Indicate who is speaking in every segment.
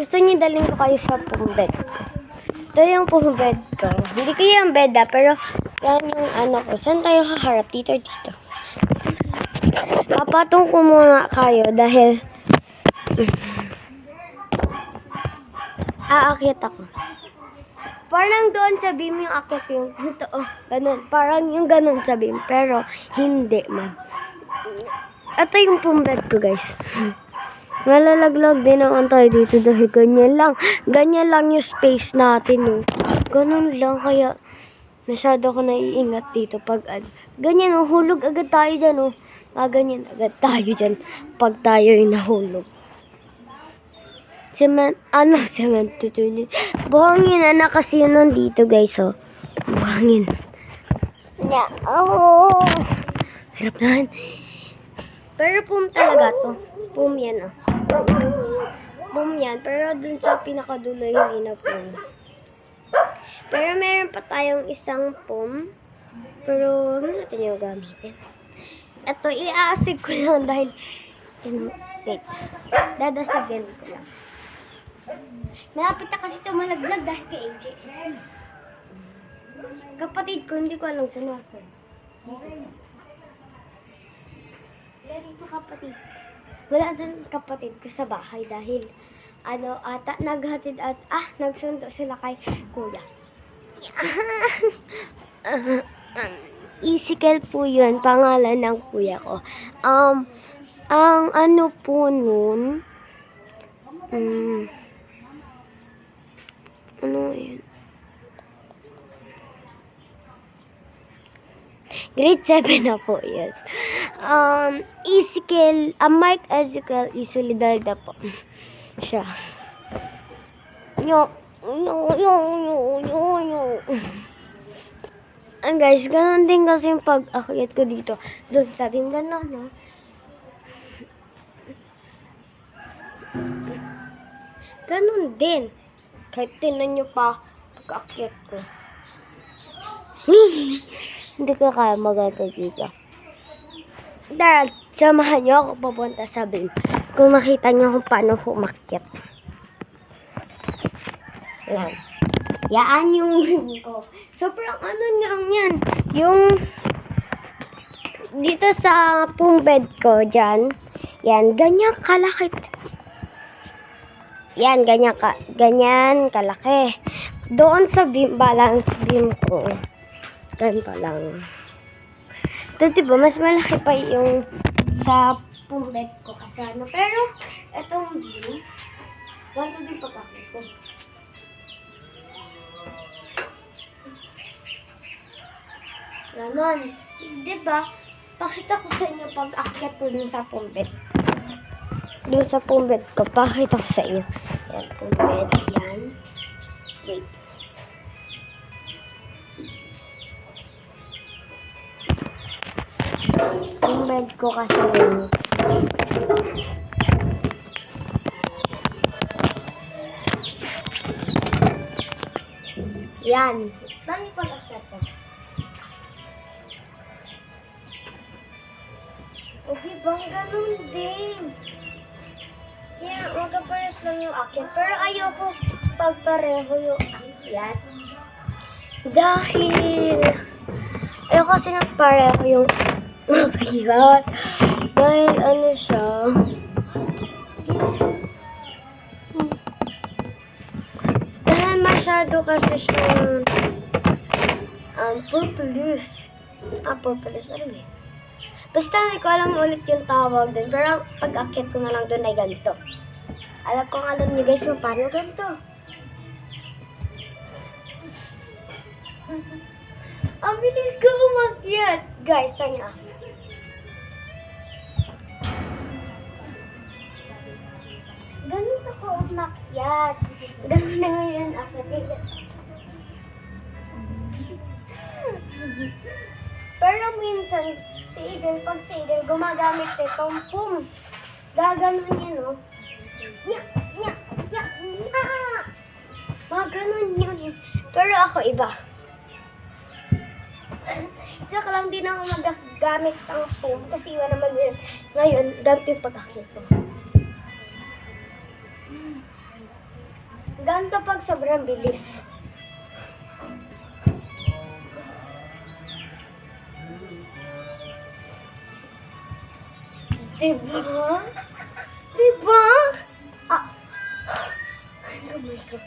Speaker 1: Gusto niyo dalhin ko kayo sa pong bed ko. Ito yung pong bed ko. Hindi ko yung bed pero yan yung ano ko. Saan tayo haharap? Dito, dito. Papatong ko muna kayo dahil aakyat ako. Parang doon sa beam yung akyat yung ito, ganun. Parang yung ganun sa beam, pero hindi man. Ito yung pong bed ko, guys. Malalaglag din naman tayo dito dahil ganyan lang. Ganyan lang yung space natin, no. Ganun lang, kaya masyado ko naiingat dito pag ganyan, oh, hulog agad tayo dyan, oh. Ganyan agad tayo dyan pag tayo yung nahulog. Cement tutuloy. Buhangin na kasi yun nandito, guys, oh. Buhangin. Yeah. Oh. Hirap naman. Pero boom talaga to. Boom yan, oh. Boom yan. Pero dun sa pinakadulo hindi na boom. Pero meron pa tayong isang boom. Pero ano natin yung gamitin? Ito, i-aasig ko lang dahil wait. Dadasagin ko lang. Malapit na kasi ito malaglag dahil kay AJ. Kapatid ko, hindi ko alam kung nasan. Wala dito kapatid. Wala din kapatid ko sa bahay dahil ata naghatid at nagsundo sila kay kuya. Ezekiel po yun, pangalan ng kuya ko. Ang ano po nun, ano yun? Grade 7 na po yun. Ezekiel, Mike Ezekiel Isolidal na po. Siya. Yo. Guys, ganun din kasi yung pag-akyat ko dito. Doon, sabing gano'n, no? Ganun din. Kahit tinan nyo pa pag-akyat ko. Hindi ko kaya maganda dito. Dahil, samahan nyo ako papunta sa beam. Kung makita nyo kung paano umakyat. Yan. Yaan yung beam ko. Sobrang ano lang yan. Yung dito sa pong bed ko dyan. Yan, ganyan kalaki. Yan, ganyan kalaki. Doon sa beam, balance beam ko. Ganito lang. Ito, diba, mas malaki pa yung sa pong bed ko kasama. Pero, itong beam, ganito din pag-akit ko. Ganon. Diba, pakita ko sa inyo pag-akyat ko dun sa pong bed. Doon sa pong bed ko, pakita ko sa inyo. Yan, pong bed, yan. Wait. Pong bed ko kasi yun. Yan. Saan yung pag-akyat ko? Okay, bang ganun din. Kaya magkapares lang yung akyat. Pero ayoko pagpareho yung akyat. Dahil ayoko kasi nagpareho yung akyat. Dahil ano siya. Dahil masyado kasi siyang purplish. Purplish. Ano ba? Basta hindi ko alam ulit yung tawag din. Pero pag-akyat ko na lang doon ay ganito. Alam kong alam niyo guys kung paano ganito. Ang bilis ko umakyat. Guys, tanya. Ganun ako umakyat. Ganun na ngayon ako. Pero minsan, pag si Eden, gumagamit itong pum. Gaganon yan, no? Nya! Maganon yun. Pero ako iba. Tsaka lang din ako magagamit ang pum. Kasi iba naman yun. Ngayon, dati yung pag-akit ko. Ganto pag sobrang bilis. Diba? Diba? Ah. Oh my God.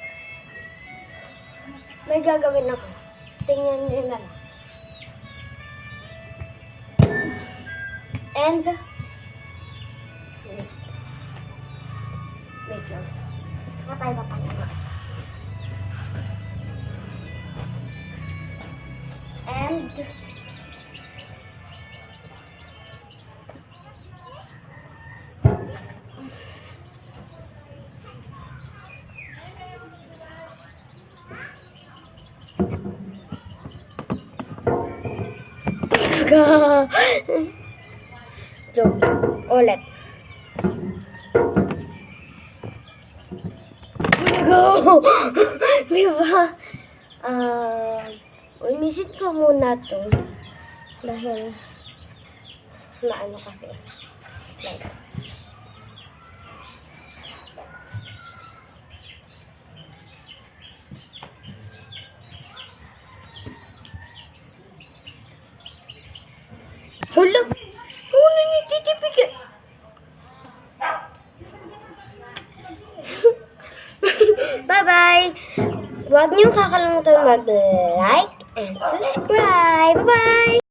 Speaker 1: May gagawin ako. Tingnan nyo na lang. And, wait lang. Kapay ba pasama? And, talaga. Joke. Ulit. Go! Diba? Umisit ko muna to. Dahil, maano kasi. Like, hala! Ano yung titipik? Bye-bye! Huwag niyong kakalimutan mag-like and subscribe. Bye-bye!